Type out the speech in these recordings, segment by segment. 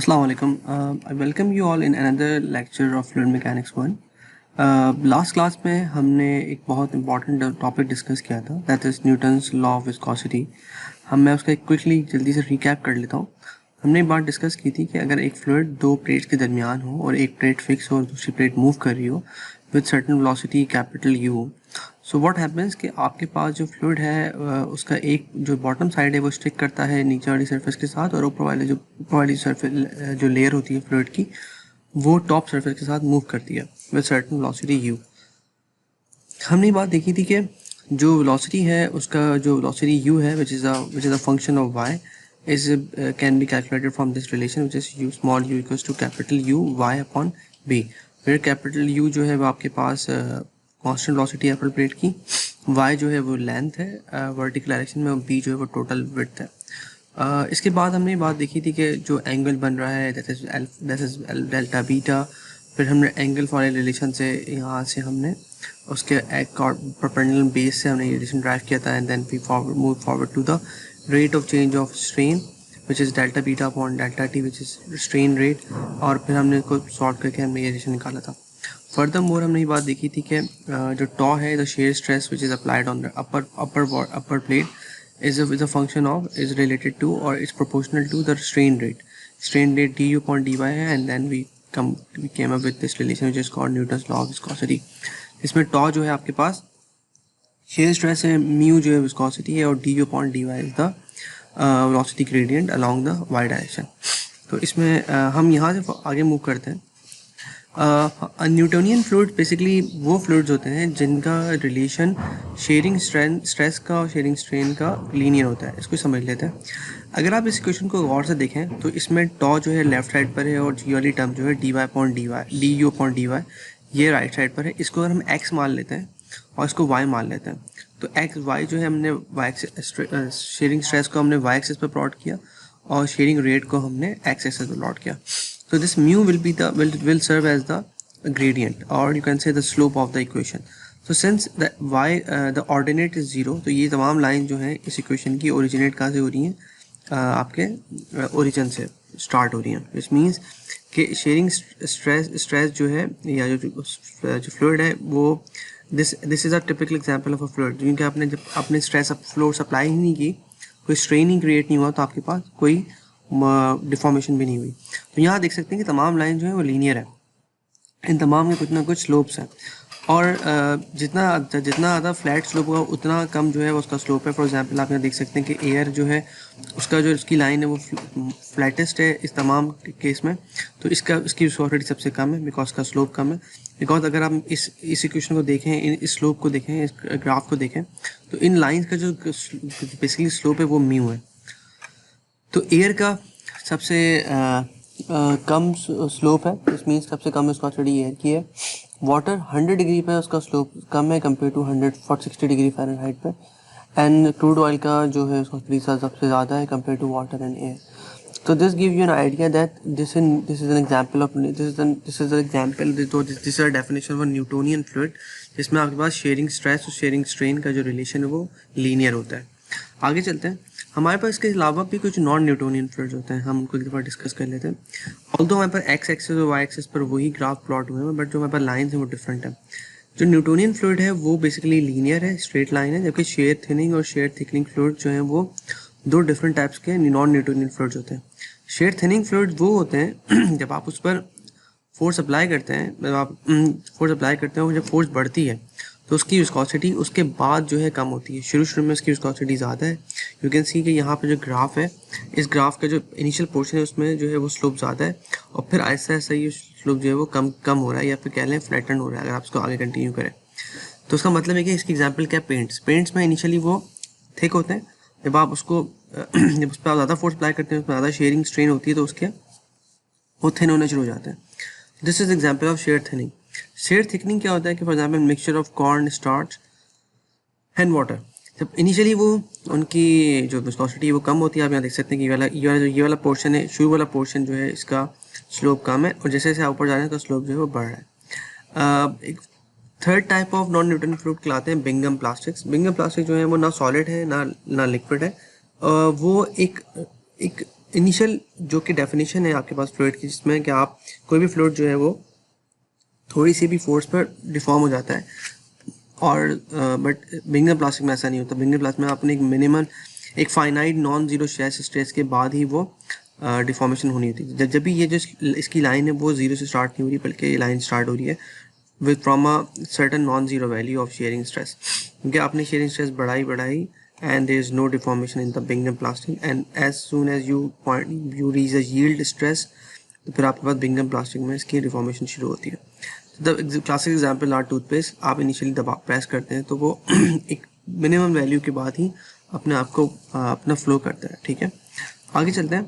Assalamu alaikum. I welcome you all in another lecture of Fluid Mechanics 1. Last class में हमने एक बहुत important topic discuss किया था, that is Newton's law of viscosity. मैं उसका क्विकली जल्दी से रिकैप कर लेता हूँ। हमने एक बात डिस्कस की थी कि अगर एक फ्लूइड दो प्लेट्स के दरमियान हो और एक प्लेट फिक्स हो और दूसरी प्लेट मूव कर रही हो with certain velocity capital you, so what happens कि आपके पास जो फ्लूइड है उसका एक जो बॉटम साइड है वो स्टिक करता है नीचे वाली सरफेस के साथ, और ऊपर वाली सरफेस जो लेयर होती है फ्लूइड की वो टॉप सरफेस के साथ मूव करती है विद सर्टेन वेलोसिटी u। हमने बात देखी थी कि जो वेलोसिटी है उसका जो वेलोसिटी u है which is a function of y is can be calculated from this relation which is u small u equals to capital U y upon b, फिर कैपिटल U जो है वो आपके पास कांस्टेंट वेलोसिटी है पर plate की, y जो है वो लेंथ है वर्टिकल डायरेक्शन में, और b जो है वो टोटल विड्थ है। इसके बाद हमने बात देखी थी कि जो एंगल बन रहा है दैट इज डेल्टा बीटा, फिर हमने एंगल फॉर रिलेशन से यहाँ से हमने उसके परपेंडिकुलर बेस से हमने ये रिलेशन ड्राइव किया था, and then we move forward to the rate of change of strain which is delta beta upon delta T which is strain rate, और फिर हमने इसको सॉल्व करके हमने ये रिलेशन निकाला था। फर्दर मोर हमने ये बात देखी थी कि जो टॉ है the shear stress which is applied on the upper plate is a function of is related to or is proportional to the strain rate du upon dy है, and then we came up with this relation which is called Newton's law of viscosity। इसमें tau जो है आपके पास shear stress है, mu जो है viscosity है, और du upon dy is the velocity gradient along the y direction। तो इसमें हम यहाँ से आगे मूव करते हैं। न्यूटोनियन फ्लूइड बेसिकली वो फ्लूइड्स होते हैं जिनका रिलेशन शेयरिंग स्ट्रेस का और शेयरिंग स्ट्रेन का लीनियर होता है। इसको समझ लेते हैं। अगर आप इस क्वेश्चन को गौर से देखें तो इसमें टॉ जो है लेफ्ट साइड पर है और जी वाली टर्म जो है D U upon D Y ये राइट साइड पर है। इसको अगर हम एक्स मान लेते हैं और इसको वाई मान लेते हैं तो एक्स वाई जो है हमने वाई शेयरिंग स्ट्रेस को हमने वाई एक्सिस पर प्लॉट किया और शेयरिंग रेट को हमने एक्स एक्सिस पर प्लॉट किया। So this mu will serve as the gradient, or you can say the slope of the equation। So since the y the ordinate is 0, तो ये तमाम लाइन जो है इस इक्वेशन की ओरिजिनेट कहाँ से हो रही हैं आपके ओरिजिन से स्टार्ट हो रही हैं, which means कि शेयरिंग स्ट्रेस जो है या जो फ्लूइड है वो this is a typical example of a fluid, क्योंकि आपने जब अपने स्ट्रेस फ्लो सप्लाई ही नहीं की, कोई स्ट्रेन ही क्रिएट नहीं हुआ, तो आपके पास कोई डिफॉर्मेशन भी नहीं हुई। तो यहाँ देख सकते हैं कि तमाम लाइन जो है वो लीनियर है, इन तमाम में कुछ ना कुछ स्लोप्स हैं, और जितना ज़्यादा फ्लैट स्लोप होगा उतना कम जो है उसका स्लोप है। फॉर एग्जांपल आप यहाँ देख सकते हैं कि एयर जो है उसका जो उसकी लाइन है वो फ्लैटेस्ट है इस तमाम केस में, तो इसकी विस्कोसिटी सबसे कम है बिकॉज का स्लोप कम है। बिकॉज अगर आप इस इक्वेशन को देखें, इस स्लोप को देखें, इस ग्राफ को देखें, तो इन लाइन्स का जो बेसिकली स्लोप है वो म्यू है। तो एयर का सबसे कम स्लोप है, इस मीन्स सबसे कम विस्कोसिटी एयर की है। वाटर 100 डिग्री पे उसका स्लोप कम है कंपेयर टू 160 डिग्री फ़ारेनहाइट पे, एंड क्रूड ऑयल का जो है विस्कोसिटी सबसे ज़्यादा है compare to water and air. तो this give you an idea that this is an example of this is a definition of Newtonian fluid, जिसमें आपके पास शेयरिंग स्ट्रेस और शेयरिंग स्ट्रेन का जो रिलेशन है वो लीनियर होता है। आगे चलते हैं। हमारे पास इसके अलावा भी कुछ नॉन न्यूटोनियन फ्लूइड्स होते हैं, हम उनको एक दफ़ा डिस्कस कर लेते हैं। ऑल्दो हमारे पास एक्स एक्सिस और वाई एक्सिस पर वही ग्राफ प्लॉट हुए हैं, बट जो हमारे पास लाइन्स हैं वो डिफरेंट है। जो न्यूटोनियन फ्लूइड है वो बेसिकली लीनियर है, स्ट्रेट लाइन है, जबकि शेयर थिनिंग और शेयर थिकनिंग फ्लूइड जो हैं वो दो डिफरेंट टाइप्स के नॉन न्यूटोनियन फ्लूइड्स होते हैं। शेयर थिनिंग फ्लूइड वो होते हैं जब आप उस पर फोर्स अप्लाई करते हैं, जब आप फोर्स अप्लाई करते हैं, जब फोर्स बढ़ती है तो उसकी विस्कोसिटी उसके बाद जो है कम होती है। शुरू में उसकी विस्कोसिटी ज़्यादा है। यू कैन सी कि यहाँ पे जो ग्राफ है, इस ग्राफ का जो इनिशियल पोर्शन है उसमें जो है वो स्लोप ज़्यादा है, और फिर ऐसा ऐसा ये स्लोप जो है वो कम हो रहा है, या फिर कह लें फ्लैटन हो रहा है अगर आप इसको आगे कंटिन्यू करें। तो उसका मतलब है कि इसकी एग्जाम्पल क्या, पेंट्स में इनिशियली वो थिक होते हैं, जब आप उसको जब उस पर ज़्यादा फोर्स अप्लाई करते हैं, उसमें ज़्यादा शेयरिंग स्ट्रेन होती है, तो उसके वो थिन होने शुरू हो जाते हैं। This is example of share thinning. Share thickening क्या होता है कि for example mixture of corn starch and water, जब इनिशियली वो उनकी जो विस्कोसिटी है वो कम होती है। आप यहाँ देख सकते हैं कि ये वाला पोर्शन है, शुरू वाला पोर्शन जो है इसका स्लोप कम है, और जैसे जैसे ऊपर जा रहे हैं तो स्लोप जो है वो बढ़ रहा है। एक third type of non Newton fluid कहलाते हैं बिंगम प्लास्टिक्स। बिंगम प्लास्टिक जो है वो ना सॉलिड है ना लिक्विड है, वो एक इनिशियल जो कि डेफिनेशन है आपके पास फ्लूइड की, जिसमें कि आप कोई भी फ्लूइड जो है वो थोड़ी सी भी फोर्स पर डिफॉर्म हो जाता है, और बट बिगिनर प्लास्टिक में ऐसा नहीं होता। बिगिनर प्लास्टिक में आपने एक मिनिमम एक फाइनाइट नॉन जीरो स्ट्रेस के बाद ही वो डिफॉर्मेशन होनी होती है। जब भी ये जो इसकी लाइन है वो जीरो से स्टार्ट नहीं हो रही, बल्कि ये लाइन स्टार्ट हो रही है with from a certain non zero value of sharing stress, क्योंकि आपने शेयरिंग स्ट्रेस बढ़ाई and there is no deformation in the Bingham plastic, and as soon as you reach a yield stress, तो फिर आपके पास Bingham plastic में इसकी deformation शुरू होती है। The classic example are toothpaste, आप इनिशियली दबा प्रेस करते हैं तो वो एक मिनिमम वैल्यू के बाद ही अपने आप को अपना फ्लो करता है। ठीक है, आगे चलते हैं।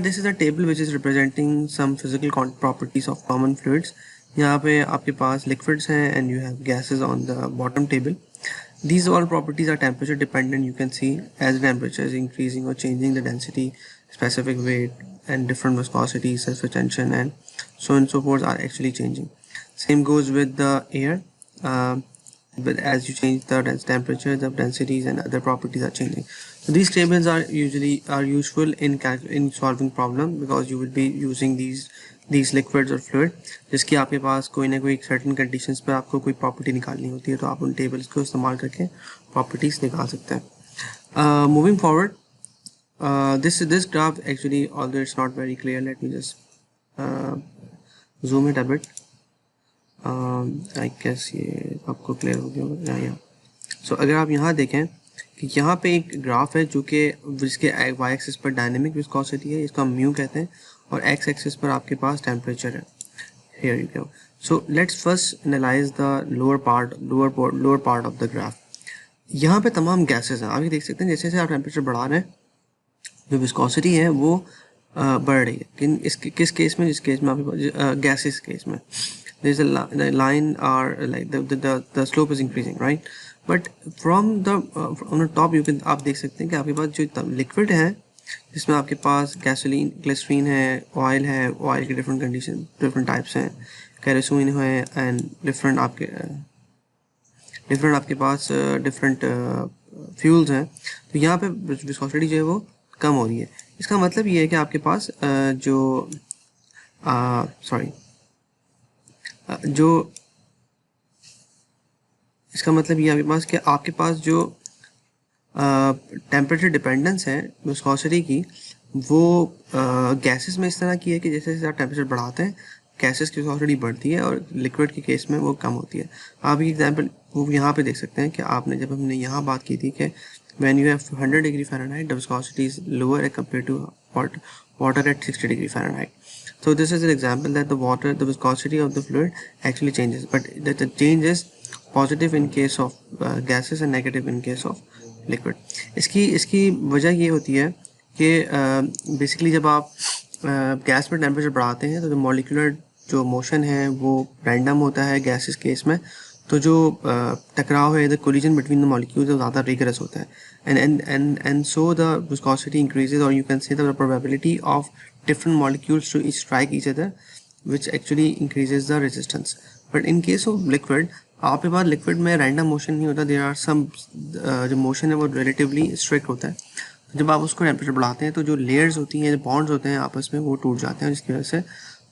This is a table which is representing some physical properties of common fluids. यहाँ पे आपके पास लिक्विड्स हैं and you have gases on the bottom table. These all properties are temperature dependent. You can see as the temperature is increasing or changing, the density, specific weight, and different viscosity, surface tension, and so on and so forth are actually changing. Same goes with the air. But as you change the temperature, the densities and other properties are changing. So these tables are useful in solving problem, because you will be using these liquids or fluid, जिसकी आपके पास कोई ना कोई certain conditions पे आपको कोई property निकालनी होती है, तो आप उन टेबल्स को इस्तेमाल करके प्रॉपर्टीज निकाल सकते हैं। Moving forward, this graph actually, although it's not very clear, let me just zoom it a bit. I guess ये आपको क्लियर हो गया होगा। सो अगर आप यहाँ देखें कि यहाँ पे एक ग्राफ है जो कि जिसके वाई एक्सिस पर डायनेमिक विस्कोसिटी है, इसको हम म्यू कहते हैं, और एक्स एक्सिस पर आपके पास टेम्परेचर है। Here you go. So let's first analyze the lower part of the graph. यहाँ पे तमाम गैसेस हैं, आप ये देख सकते हैं जैसे जैसे आप टेम्परेचर बढ़ा रहे हैं जो विस्कोसिटी है वो बढ़ रही है। किस केस में? जिस केस में आपके गैसेस केस में there is a line or like the slope is increasing, right? But from the top you can, आप देख सकते हैं कि आपके पास जो लिक्विड है जिसमें आपके पास गैसोलीन, ग्लिसरीन है, ऑयल के डिफरेंट कंडीशन, डिफरेंट टाइप्स हैं, केरोसिन है, एंड डिफरेंट आपके पास डिफरेंट फ्यूल्स हैं। तो यहाँ पे विस्कोसिटी जो है वो कम हो रही है। इसका मतलब ये है कि आपके पास इसका मतलब ये कि आपके पास जो टेम्परेचर डिपेंडेंस है विस्कोसिटी की, वो गैसेस में इस तरह की है कि जैसे जैसे आप टेम्परेचर बढ़ाते हैं गैसेस की विस्कोसिटी बढ़ती है, और लिक्विड के केस में वो कम होती है। आप ये एग्जांपल वो यहाँ पे देख सकते हैं कि आपने जब हमने यहाँ बात की थी कि when you have 100 degree Fahrenheit, the viscosity is lower as compared to water at 60 degree Fahrenheit. So this is an example that the viscosity of the fluid actually changes, but the change is positive in case of gases and negative in case of liquid. इसकी वजह ये होती है कि basically जब आप gas में temperature बढ़ाते हैं तो जो मॉलिक्यूलर जो मोशन है वो रैंडम होता है गैसेस केस में, तो जो टकराव है, the collision between the molecules ज़्यादा रिगरस होता है, and so the viscosity increases, और you can say the probability of different molecules to strike each other, which actually increases the resistance. But in case of liquid, आपके पास liquid में random motion नहीं होता, there are some जो motion है वो relatively strict होता है। तो जब आप उसको टेम्परेचर बढ़ाते हैं तो जो लेयर्स होती हैं, जो बॉन्ड्स होते हैं आपस में, वो टूट जाते हैं, जिसकी वजह से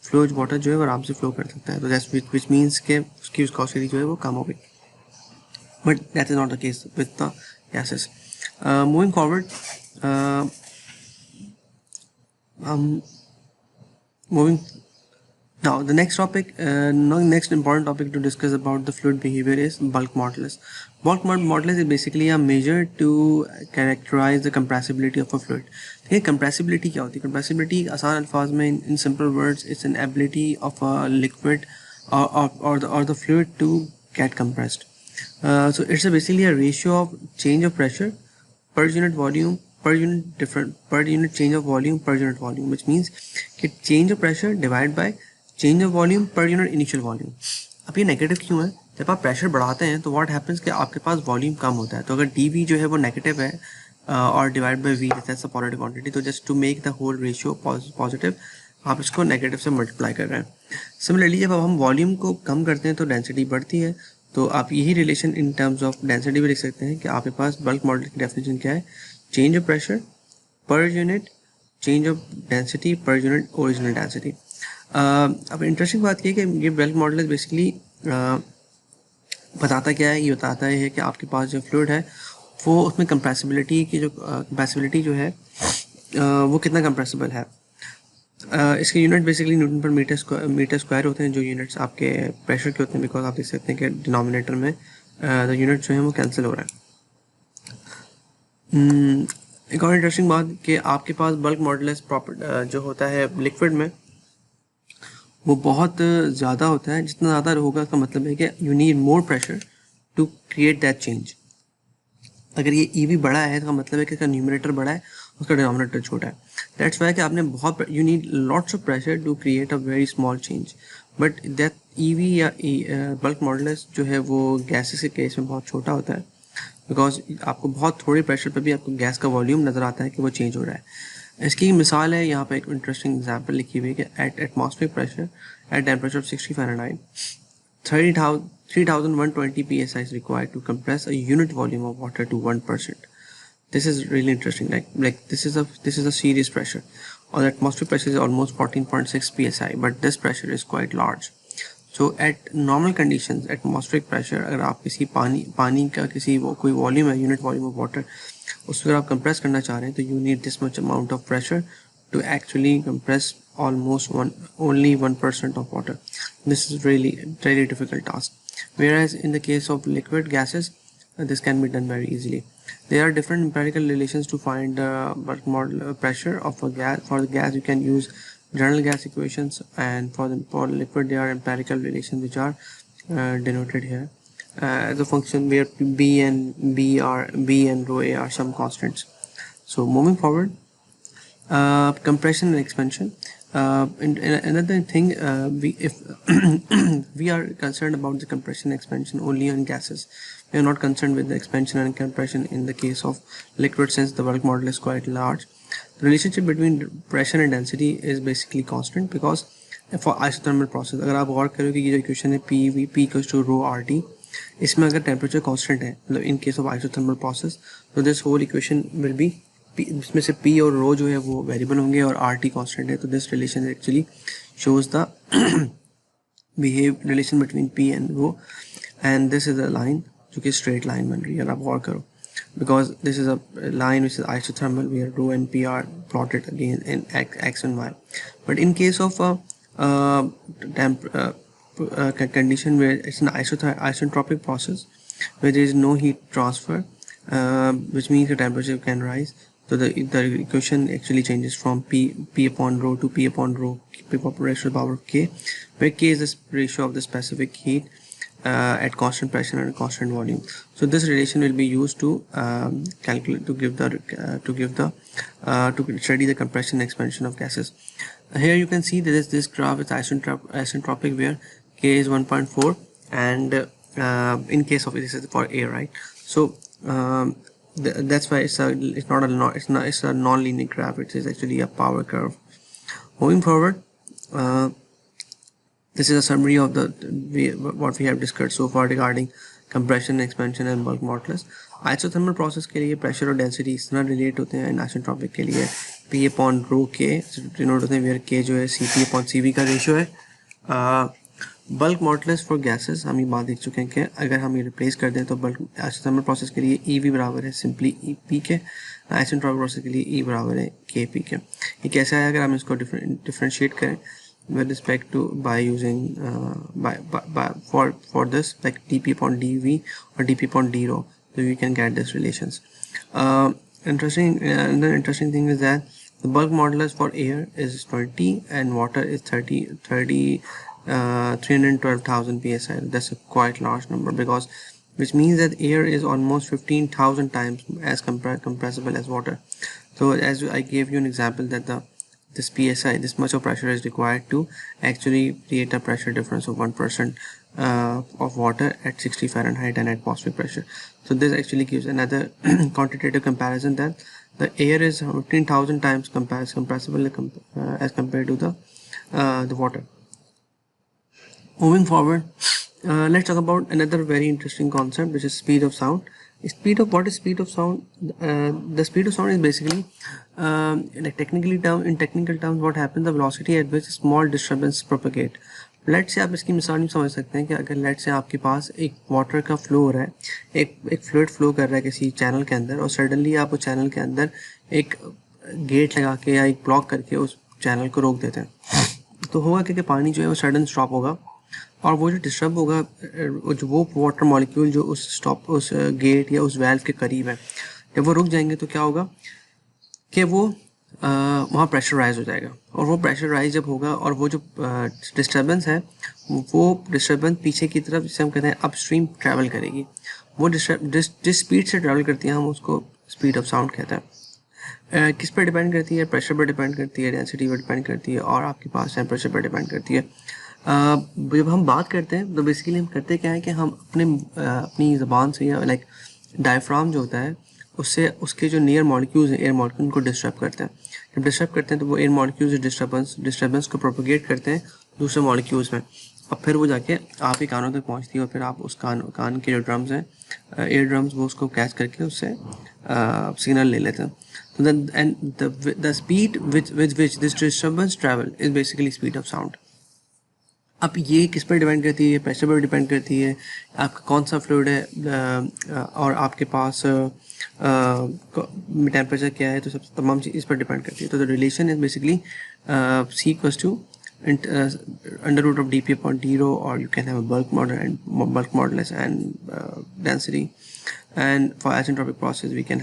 फ्लो वाटर जो है वो आराम से फ्लो कर सकता है। तो दैट्स विच मीन्स के उसकी विस्कोसिटी जो है वो कम हो गई। But that is not the case with the gases. Moving forward, moving now the next important topic to discuss about the fluid behavior is bulk modulus. Bulk modulus is basically a measure to characterize the compressibility of a fluid. ठीक है, compressibility क्या होती है? compressibility आसान अल्फाज में in simple words it's an ability of a liquid or the fluid to get compressed. So it's basically a ratio of change of pressure per unit volume per unit change of volume per unit volume, which means कि change of pressure divided by change of volume per unit initial volume. अब ये negative क्यों है? जब आप pressure बढ़ाते हैं तो व्हाट हैपेंस कि आपके पास वॉल्यूम कम होता है। तो अगर dV जो है वो नेगेटिव है और divide by V that's a positive quantity, तो just to make the whole ratio positive आप इसको नेगेटिव से मल्टीप्लाई कर रहे हैं। सिमिलरली जब हम वॉल्यूम को कम करते हैं तो डेंसिटी बढ़ती है। तो आप यही relation in terms of density भी लिख सकते हैं कि आपके पास बल्क मॉडल की डेफिनेशन क्या है? Change of pressure per unit change of density per unit original density. अब इंटरेस्टिंग बात ये कि ये बल्क मॉडल इज बेसिकली बताता क्या है, ये बताता है कि आपके पास जो फ्लूइड है वो उसमें कंप्रेसिबिलिटी की जो कंप्रेसिबिलिटी जो है वो कितना कंप्रेसिबल है. इसके unit basically Newton per metre square होते हैं, जो यूनिट्स आपके प्रेशर के होते हैं, बिकॉज आप देख सकते हैं कि डिनोमिनेटर में द यूनिट जो है वो कैंसिल हो रहा है. एक और इंटरेस्टिंग बात कि आपके पास बल्क मॉडुलस प्रॉपर जो होता है लिक्विड में वो बहुत ज़्यादा होता है. जितना ज़्यादा होगा उसका मतलब है कि you need more pressure to create that change. अगर ये ईवी बड़ा है तो मतलब है कि इसका न्यूमरेटर बड़ा है, उसका डिनोमिनेटर छोटा है. दैट्स वाई कि आपने बहुत you need lots of pressure to create a very small change. But that EV या बल्क मॉडुलस जो है वो गैसेस के केस में बहुत छोटा होता है, बिकॉज आपको बहुत थोड़े प्रेशर पर भी आपको गैस का वॉल्यूम नज़र आता है कि वो चेंज हो रहा है. इसकी मिसाल है यहाँ पे एक इंटरेस्टिंग एग्जांपल लिखी हुई है कि at atmospheric pressure at temperature of 60 Fahrenheit 3120 psi is required to compress a unit volume of water to 1%. This is really interesting. Like this is a serious pressure. Or the atmospheric pressure is almost 14.6 psi, but this pressure is quite large. So at normal conditions, atmospheric pressure, अगर आप किसी पानी का किसी कोई volume है, unit volume of water, उसको अगर आप कंप्रेस करना चाह रहे हैं तो you need this much amount of pressure to actually compress almost only 1% of water. This is really difficult task. Whereas in the case of liquid gases, this can be done very easily. There are different empirical relations to find the bulk model pressure of a gas. For the gas, you can use general gas equations, and for liquid, there are empirical relations which are denoted here as a function where B and rho A are some constants. So moving forward. Compression and expansion. Another thing, if we are concerned about the compression and expansion only on gases, we are not concerned with the expansion and compression in the case of liquid, since the bulk model is quite large. The relationship between pressure and density is basically constant, because for isothermal process, अगर आप गौर करो कि ये जो equation है P equals to rho RT, इसमें अगर temperature constant है, मतलब in case of isothermal process, तो this whole equation will be, इसमें से P और रो जो है वो वेरिएबल होंगे और RT कांस्टेंट है. तो this relation actually shows the behave relation between P and rho, and this is a line जो कि स्ट्रेट लाइन बन रही है. आप गौर करो, because this is a line which is isothermal where rho and P are plotted again in x and y. But in case of a condition where it's an isentropic process where there is no heat transfer, which means the temperature can rise, so the equation actually changes from P upon rho to P upon rho, P raised to the power of K, where K is the ratio of the specific heat at constant pressure and constant volume. So this relation will be used to calculate, to study the compression and expansion of gases. Here you can see this graph is isentropic where K is 1.4, and in case of this is for air, right? So that's why it's a non-linear graph. It is actually a power curve. Moving forward, this is a summary of what we have discussed so far regarding compression, expansion and bulk modulus. Isothermal process के लिए pressure और density इस तरह relate होते हैं. Isotropic के लिए P upon rho के डिनोट होते हैं, वेयर K जो है Cp अपॉन Cv का रेशियो है. बल्क मॉडुलस फॉर गैसेस हम ये बात देख चुके हैं कि अगर हम ये रिप्लेस कर दें तो बल्क आइसोथर्मल प्रोसेस के लिए EV बराबर है सिंपली P के, आइसोट्रॉपिक प्रोसेस के लिए E बराबर है Kp के. ये कैसा है अगर हम इसको डिफरेंशिएट करें with respect to by using for this like dp upon dv or dp upon d rho, so you can get these relations. Another interesting thing is that the bulk modulus for air is 20 and water is 312,000 psi. That's a quite large number, because which means that air is almost 15,000 times as compressible as water. So as I gave you an example that this psi, this much of pressure is required to actually create a pressure difference of 1% of water at 60 Fahrenheit and atmospheric pressure. So this actually gives another quantitative comparison that the air is 15,000 times compressible as compared to the water. Moving forward, let's talk about another very interesting concept, which is speed of sound. Speed of what is speed of sound? The speed of sound is basically, like in technical terms, what happens, the velocity at which small disturbance propagate. Let say आप इसकी मिसाल नहीं समझ सकते हैं कि अगर late से आपके पास एक वाटर का फ्लो हो रहा है, एक फ्लूइड फ्लो कर रहा है किसी चैनल के अंदर, और सडनली आप उस चैनल के अंदर एक गेट लगा के या एक ब्लॉक करके उस चैनल को रोक देते हैं, तो होगा कि पानी जो है वो सडन स्टॉप होगा, और वो जो डिस्टर्ब होगा, जो वो वाटर मॉलिक्यूल जो उस गेट या उस वाल्व के करीब है, जब वो रुक जाएंगे तो क्या होगा कि वो वहाँ प्रेशर राइज हो जाएगा, और वो प्रेशर राइज जब होगा और वो जो डिस्टर्बेंस है वो डिस्टर्बेंस पीछे की तरफ, जिसे हम कहते हैं अपस्ट्रीम, ट्रैवल करेगी। वो जिस स्पीड से ट्रैवल करती है हम उसको स्पीड ऑफ साउंड कहते हैं। किस पर डिपेंड करती है? प्रेशर पर डिपेंड करती है, डेंसिटी पर डिपेंड करती है, और आपके पास टेम्परेचर पर डिपेंड करती है। जब हम बात करते हैं तो बेसिकली हम करते क्या है कि हम अपनी ज़बान से, या लाइक डायफ्राम जो होता है उससे उसके जो नियर मॉलिक्यूल्स हैं, एयर मॉलिक्यूल को डिस्टर्ब करते हैं। जब डिस्टर्ब करते हैं तो वो एयर मॉलिक्यूल्स डिस्टर्बेंस को प्रोपोगेट करते हैं दूसरे मॉलिक्यूल्स में, और फिर वो जाके आपके कानों तक पहुंचती है, और फिर आप उस कान के जो ड्रम्स हैं, एयर ड्रम्स, वो उसको कैच करके उससे सिग्नल ले लेते हैं। तो the speed which this disturbance travel is basically speed of sound. अब ये किस पर डिपेंड करती है? प्रेशर पर डिपेंड करती है, आपका कौन सा फ्लूइड है, और आपके पास टेम्परेचर क्या है, तो सब तमाम चीज़ इस पर डिपेंड करती है। तो the relation is basically C equals to under root of dp upon d rho, or you can have a bulk modulus and density. And for isentropic process we can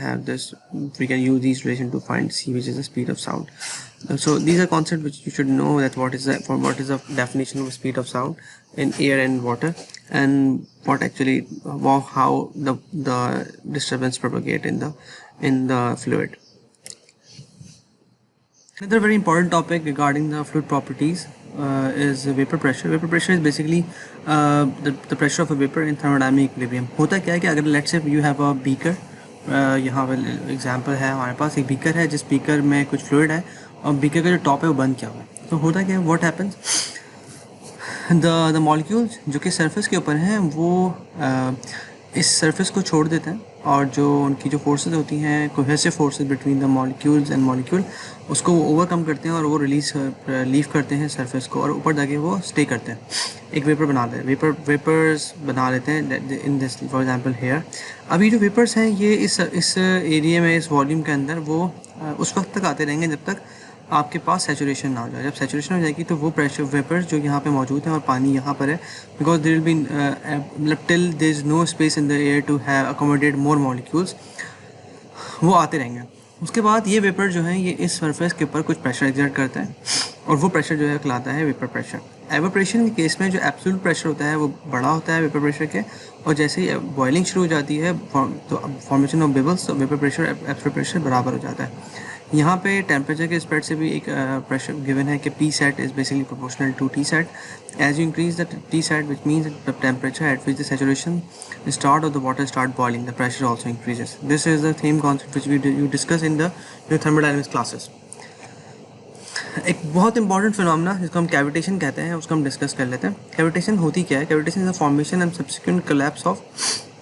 use these relation to find C, which is the speed of sound. So these are concepts which you should know, that what is the definition of speed of sound in air and water, and what actually how the disturbance propagate in the fluid. Another very important topic regarding the fluid properties is vapor pressure. Vapor pressure is basically the pressure of a vapor in thermodynamic equilibrium. होता क्या है कि अगर let's say you have a beaker, यहाँ पर example है, हमारे पास एक बीकर है, जिस बीकर में कुछ फ्लूइड है, और बीकर का जो टॉप है वो बंद किया हुआ है। तो होता क्या है, व्हाट हैपेंस, द मॉलिक्यूल्स जो कि सरफेस के ऊपर हैं वो इस सरफेस को छोड़ देते हैं, और जो उनकी जो फोर्सेस होती हैं, cohesive forces between the molecules and molecule, उसको वो ओवरकम करते हैं और वो लीव करते हैं सरफेस को, और ऊपर जाके वो स्टे करते हैं, एक वेपर बनाते हैं, वेपर्स बना लेते हैं in this, for example here. अभी जो वेपर्स हैं ये इस एरिया में, इस वॉल्यूम के अंदर, वो उस वक्त तक आते रहेंगे जब तक आपके पास सैचुरेशन ना हो जाए। जब सैचुरेशन हो जाएगी तो वो प्रेशर वेपर्स जो यहाँ पे मौजूद हैं, और पानी यहाँ पर है, बिकॉज देयर विल बी मतलब till there is no space in the air to have accommodate more molecules, वो आते रहेंगे। उसके बाद ये वेपर जो है ये इस सरफेस के ऊपर कुछ प्रेशर एक्सर्ट करता है, और वो प्रेशर जो है कहलाता है वेपर प्रेशर। एवापोरेशन के केस में जो एब्सोल्यूट प्रेशर होता है वो बड़ा होता है वेपर प्रेशर के, और जैसे ही बॉइलिंग शुरू हो जाती है तो फॉर्मेशन ऑफ बबल्स, तो वेपर प्रेशर एब्सोल्यूट प्रेशर बराबर हो जाता है। यहाँ पे टेम्परेचर के स्प्रेड से भी एक प्रेशर गिवन है कि P set is basically proportional to T set. As you increase the T set, which means that the temperature at which the saturation start of the water start boiling, the pressure also increases. This is the same concept which you discuss in the thermodynamics classes. एक बहुत important phenomena जिसको हम cavitation कहते हैं उसको हम discuss कर लेते हैं। कैविटेशन होती क्या है? Cavitation is the formation and subsequent collapse of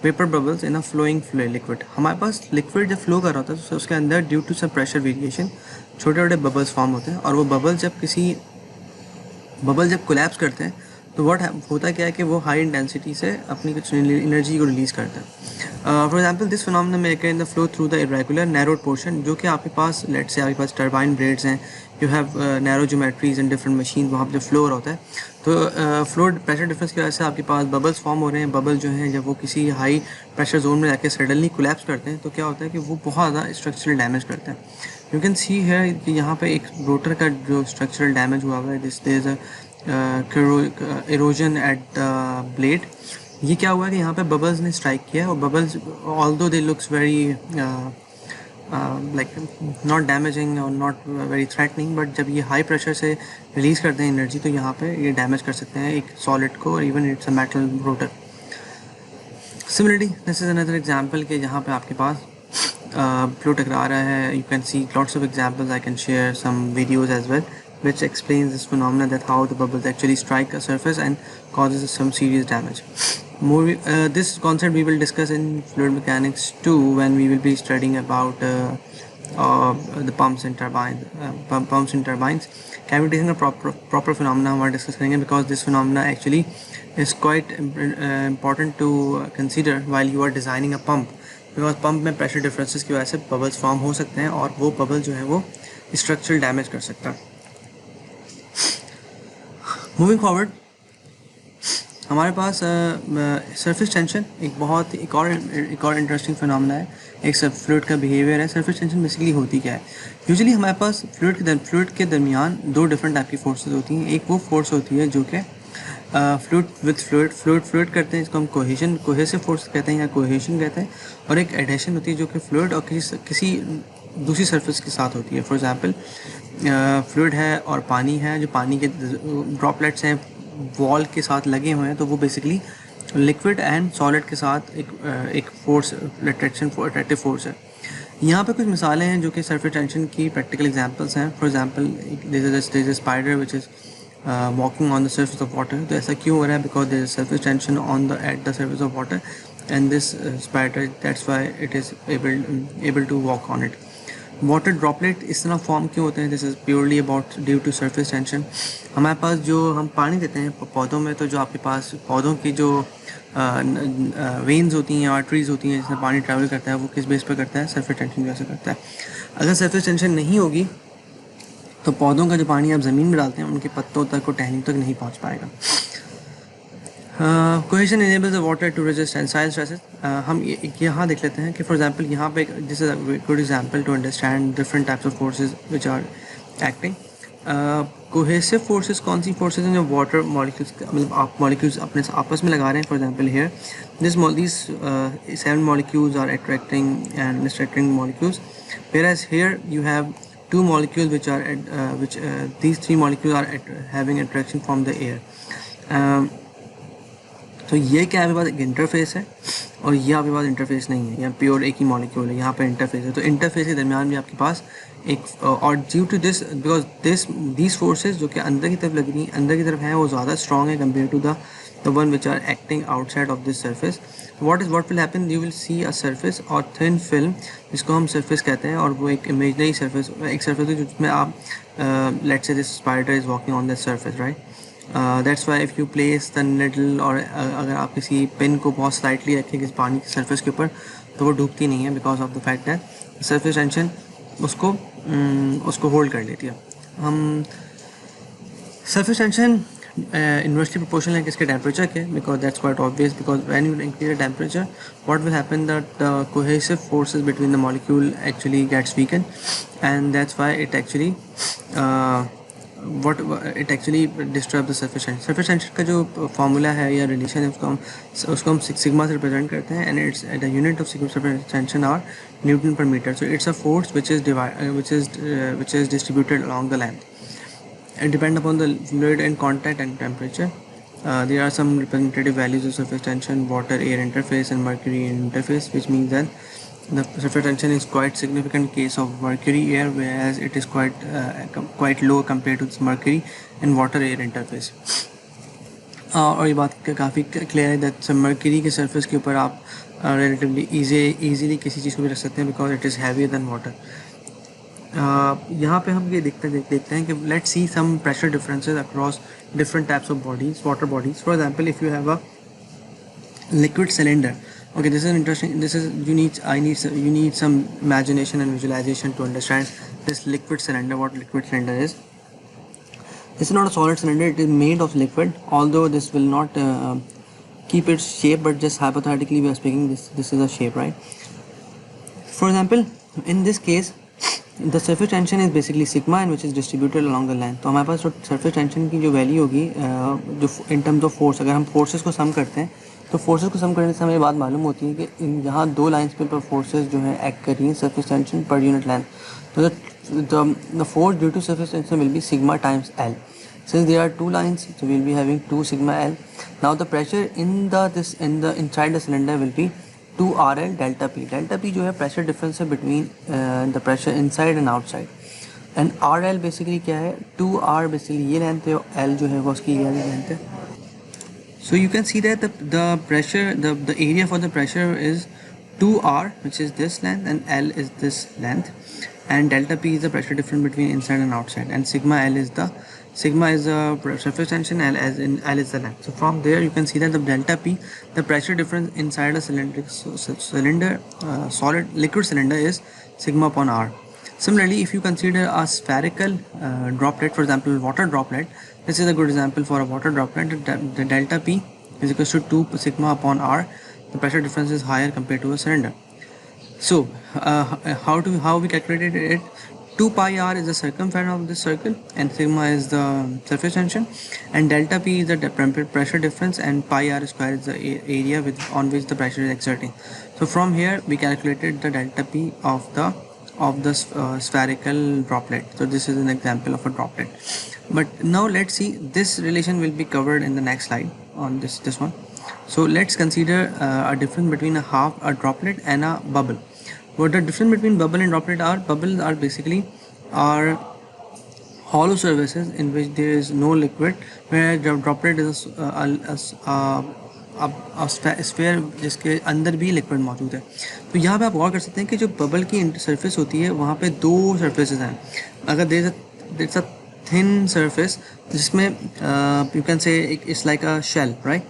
vapour bubbles in a flowing fluid liquid. हमारे पास लिक्विड जब फ्लो कर रहा होता है तो उसके अंदर due to some pressure variation छोटे छोटे बबल्स फॉर्म होते हैं, और वो बबल जब कोलैप्स करते हैं तो व्हाट होता क्या है कि वो हाई इंटेंसिटी से अपनी कुछ एनर्जी को रिलीज़ करता है। फॉर एग्जांपल दिस फिनोमेना में in the flow through the irregular narrowed portion, जो कि आपके पास लेट्स से आपके पास टर्बाइन ब्लेड्स हैं, you have narrow geometries and different machine, वहाँ पर जो फ्लो होता है तो फ्लो प्रेशर डिफरेंस की वजह से आपके पास बबल्स फॉर्म हो रहे हैं। बबल जो हैं जब वो किसी हाई प्रेशर जोन में जाके सडनली कोलैप्स करते हैं तो क्या होता है कि वो बहुत ज़्यादा स्ट्रक्चरल डैमेज करते हैं। यू कैन सी है कि यहाँ पे एक रोटर का जो स्ट्रक्चरल डैमेज हुआ हुआ है, this there is erosion at the blade. ये क्या हुआ है कि यहाँ पे बबल्स ने स्ट्राइक किया, और bubbles although they looks very like not damaging or not very threatening, but जब ये high pressure से release करते हैं energy तो यहाँ पे ये damage कर सकते हैं एक solid को, और even it's a metal rotor. Similarly, this is another example कि जहाँ पे आपके पास flow टकरा रहा है. You can see lots of examples. I can share some videos as well which explains this phenomena, that how the bubbles actually strike a surface and causes some serious damage. This concept we will discuss in fluid mechanics too when we will be studying about the pumps and turbines. Cavitation का proper phenomena हमारा discuss करेंगे, because this phenomena actually is quite important to consider while you are designing a pump, because pump में pressure differences की वजह से bubbles form हो सकते हैं और वो bubble जो है वो structural damage कर सकता है. Moving forward, हमारे पास सरफेस टेंशन एक और इंटरेस्टिंग फिनोमेना है. एक फ्लूइड का बिहेवियर है. सरफेस टेंशन बेसिकली होती क्या है? यूजुअली हमारे पास फ्लूइड के दरमियान दो डिफरेंट टाइप की फोर्सेस होती हैं. एक वो फोर्स होती है जो कि फ्लूइड विद फ्लूइड करते हैं, इसको हम कोहेसिव फोर्स कहते हैं या कोहेशन कहते हैं. और एक एडहेशन होती है जो कि फ्लूइड और किसी दूसरी सरफेस के साथ होती है. फॉर एग्जांपल फ्लूइड है और पानी है, जो पानी के ड्रॉपलेट्स हैं वॉल के साथ लगे हुए हैं, तो वो बेसिकली लिक्विड एंड सॉलिड के साथ एक फोर्स अट्रैक्टिव फोर्स है. यहाँ पे कुछ मिसालें हैं जो कि सरफेस टेंशन की प्रैक्टिकल एग्जांपल्स हैं. For example there is a spider which is walking on the surface of water. तो ऐसा क्यों हो रहा है? Because there is surface tension at the surface of water and this spider, that's why it is able to walk on it. Water droplet इस तरह form क्यों होते हैं? This is purely about due to surface tension. हमारे पास जो हम पानी देते हैं पौधों में, तो जो आपके पास पौधों की जो वेन्स होती हैं, आर्टरीज होती हैं जिसमें पानी ट्रैवल करता है, वो किस बेस पर करता है? सरफेस टेंशन की वजह से करता है. अगर सरफेस टेंशन नहीं होगी तो पौधों का जो पानी आप ज़मीन में डालते हैं उनके पत्तों तक और टहनियों तक नहीं पहुँच पाएगा. Cohesion enables the water to resist tensile stresses. हम यहाँ देख लेते हैं कि फॉर एग्जांपल यहाँ पे this is a good example to understand different types of forces which are acting. Cohesive forces कौन सी फोर्सेस हैं? जो वाटर मॉलिक्यूल्स, मतलब आप मॉलिक्यूल्स अपने आपस में लगा रहे हैं. For example here these 7 molecules are attracting and distracting molecules, whereas here you have 2 molecules which these 3 molecules are having attraction from the air. तो ये क्या आपके पास एक इंटरफेस है और ये आपके पास इंटरफेस नहीं है. यहाँ प्योर एक ही मॉलिक्यूल है, यहाँ पे इंटरफेस है. तो इंटरफेस के दरमियान भी आपके पास एक, और due to this, because these forces जो कि अंदर की तरफ लग रही हैं, अंदर की तरफ हैं, वो ज़्यादा स्ट्रॉन्ग है compare to the one which are acting outside of this surface. What will happen? You will see a surface और थिन फिल्म, जिसको हम सर्फेस कहते हैं, और वो एक इमेजनरी सर्फेस, एक सर्फेस है जिसमें आप let's say this spider is walking on this surface, right? That's why if you place the needle, और अगर आप किसी पेन को बहुत स्लाइटली रखें किसी पानी की सरफेस के ऊपर, तो वो डूबती नहीं है, because of the fact that surface tension उसको होल्ड कर लेती है. हम सरफेस टेंशन इन्वर्सली प्रोपोर्शनल है किसके? टेम्परेचर के, because that's quite obvious. Because when you increase the temperature, what will happen that the cohesive forces between the molecule actually gets weaken, and that's why it actually disturb the surface tension. Surface tension का जो formula है या relation है उसको हम sigma से represent करते हैं, and it's the unit of surface tension are newton per metre. So it's a force which is distributed along the length. It depends upon the fluid and contact and temperature. There are some representative values of surface tension: water air interface and mercury air interface, which means that the surface tension is quite significant case of mercury air, whereas it is quite low compared to this mercury and water air interface. और ये बात काफ़ी clear है that mercury के surface के ऊपर आप relatively easily किसी चीज़ को भी रख सकते हैं, because it is heavier than water. यहाँ पे हम ये देखते हैं कि let's see some pressure differences across different types of bodies, water bodies. For example, if you have a liquid cylinder, okay, this is interesting. You need some imagination and visualization to understand this liquid cylinder, what liquid cylinder is. This is not a solid cylinder, it is made of liquid, although this will not keep its shape, but just hypothetically we are speaking, this is a shape, right? For example, in this case the surface tension is basically sigma, and which is distributed along the length. तो हमारे पास जो surface tension की जो value होगी, जो in terms of force, अगर हम forces को सम करते हैं, तो फोर्सेस को सम करने से हमें बात मालूम होती है कि यहाँ 2 लाइंस पे पर फोर्सेस जो है एक्ट कर रही हैं surface tension per unit length. तो the force due to surface tension will be sigma times L. Since there are 2 lines, so we will be having 2 sigma L. Now the pressure inside the cylinder will be 2 RL delta P. Delta P जो है pressure difference है between the pressure inside and outside. And RL basically क्या है? 2R basically ये length है, L जो है वो उसकी ये लेंथ है. So you can see that the pressure, the area for the pressure is 2r, which is this length, and L is this length, and delta P is the pressure difference between inside and outside, and sigma is the surface tension, L is the length. So from there you can see that the delta P, the pressure difference inside a solid liquid cylinder, is sigma upon r. Similarly, if you consider a spherical droplet, for example water droplet, this is a good example for a water droplet. The delta P is equal to 2 sigma upon r. The pressure difference is higher compared to a cylinder. So how we calculated it? 2 pi r is the circumference of this circle, and sigma is the surface tension, and delta P is the pressure difference, and pi r square is the area on which the pressure is exerting. So from here we calculated the delta P of the spherical droplet. So this is an example of a droplet. But now let's see, this relation will be covered in the next slide on this one. So let's consider a difference between a droplet and a bubble. What the difference between bubble and droplet are? Bubbles are basically hollow surfaces in which there is no liquid, whereas droplet is sphere जिसके अंदर भी liquid मौजूद है. तो यहाँ पे आप गौर कर सकते हैं कि जो बबल की सरफेस होती है वहाँ पे दो सरफेसेस हैं. अगर there is a thin surface जिसमें you can say it's like a shell, right.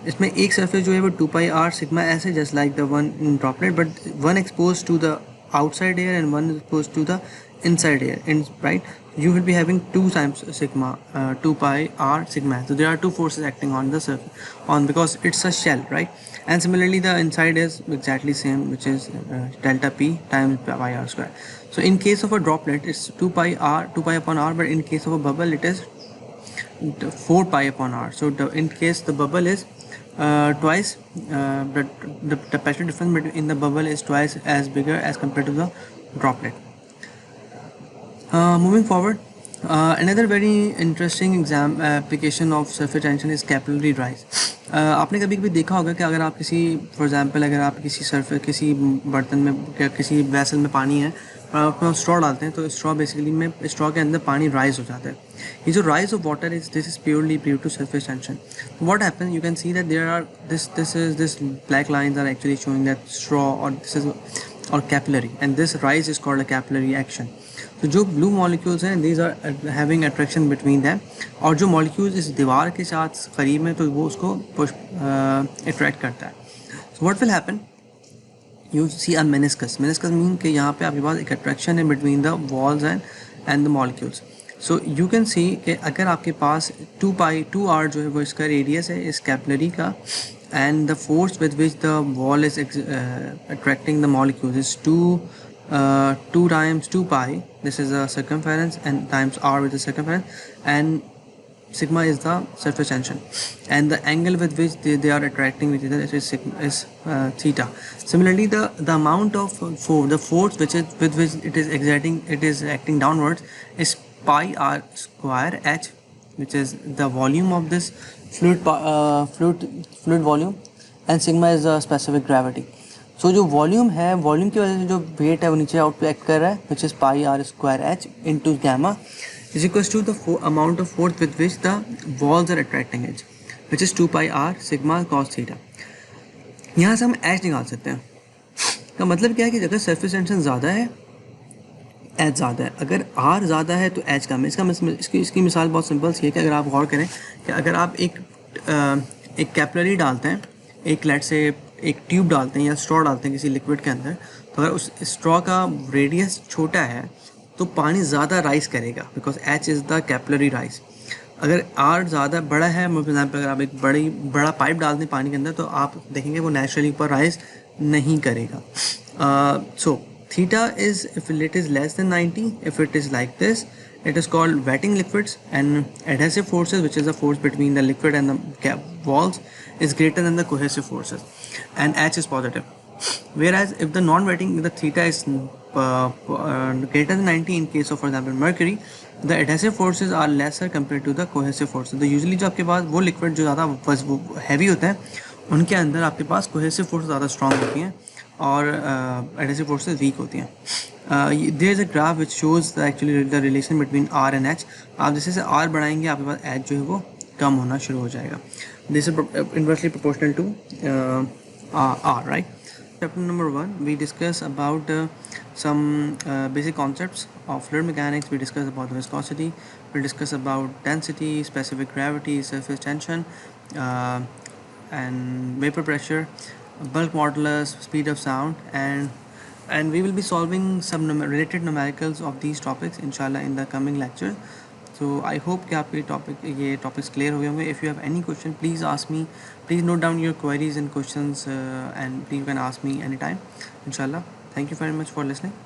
इसमें एक सरफेस जो है वो 2 पाई r सिग्मा s है, just like the one in droplet, but one expose to the outside air and one is exposed to the inside air, right. You will be having 2 times sigma, 2 pi r sigma. So there are two forces acting on the surface, because it's a shell, right. And similarly the inside is exactly same, which is delta P times pi r square. So in case of a droplet it's 2 pi upon r, but in case of a bubble it is 4 pi upon r. So in case the bubble is twice, the pressure difference in the bubble is twice as bigger as compared to the droplet. Moving forward, another very interesting application of surface tension is capillary rise. आपने कभी कभी देखा होगा कि अगर आप किसी, for example अगर आप किसी बर्तन में या किसी वेसल में पानी है और आप उसमें स्ट्रॉ डालते हैं, तो स्ट्रॉ के अंदर पानी राइज हो जाता है. ये जो rise of water this is purely due to surface tension. What happen, you can see that there are this black lines are actually showing that straw और दिस इज और capillary, and this rise is called a capillary action. तो जो blue molecules हैं these are having attraction between them, और जो molecules इस दीवार के साथ करीब में तो वो उसको अट्रैक्ट करता है. So what will happen, you see a meniscus mean कि यहाँ पे आपके पास एक अट्रैक्शन है between the walls and the molecules. So you can see कि अगर आपके पास 2r जो है वो इसका रेडियस है इस कैपिलरी का, and the force with which the wall is attracting the molecules is 2 times 2 pi. This is the circumference, and times r with the circumference, and sigma is the surface tension, and the angle with which they are attracting with each other is theta. Similarly, the amount of force with which it is acting downwards is pi r square h, which is the volume of this fluid volume, and sigma is the specific gravity. So जो volume है, volume की वजह से जो wait है वो नीचे out पे एक्ट कर रहा है, which is pi r square h into gamma is equals to the amount of force with which the walls are attracting it, which is 2 pi r sigma cos theta. यहाँ से हम h निकाल सकते हैं. का मतलब क्या है कि अगर सरफेस टेंशन ज़्यादा है एच ज़्यादा है, अगर आर ज़्यादा है तो एच कम है. इसकी मिसाल बहुत सिंपल सी है कि अगर आप गौर करें कि अगर आप एक कैपिलरी डालते हैं, एक ट्यूब डालते हैं या स्ट्रॉ डालते हैं किसी लिक्विड के अंदर, तो अगर उस स्ट्रॉ का रेडियस छोटा है तो पानी ज़्यादा राइज करेगा, because H is the capillary rise. अगर आर ज़्यादा बड़ा है, फॉर एग्जाम्पल अगर आप एक बड़ा पाइप डाल दें पानी के अंदर, तो आप देखेंगे वो नेचुरली ऊपर राइज नहीं करेगा. सो theta is, if it is less than 90, if it is like this, it is called wetting liquids, and adhesive forces, which is the force between the liquid and the walls, is greater than the cohesive forces, and H is positive. Whereas if the non-wetting, the theta is greater than 90 in case of, for example, mercury, the adhesive forces are lesser compared to the cohesive forces. तो usually जो आपके पास वो liquid जो ज़्यादा heavy होता है, उनके अंदर आपके पास cohesive forces ज़्यादा strong होती हैं और एडहेसिव फोर्सेस वीक होती हैं. There is a graph which shows actually the relation between R and H. आप जैसे आर बढ़ाएंगे आपके पास एच जो है वो कम होना शुरू हो जाएगा. This is inversely proportional to R, right? Chapter number 1, we discuss about some basic concepts of fluid mechanics. We discuss about the viscosity, we discuss about density, specific gravity, surface tension, uh, and vapor pressure, bulk modulus, speed of sound, and we will be solving some related numericals of these topics inshallah in the coming lecture. So I hope कि आपके ये topics clear हो गए होंगे. If you have any question, please ask me. Please note down your queries and questions, and you can ask me anytime inshallah. Thank you very much for listening.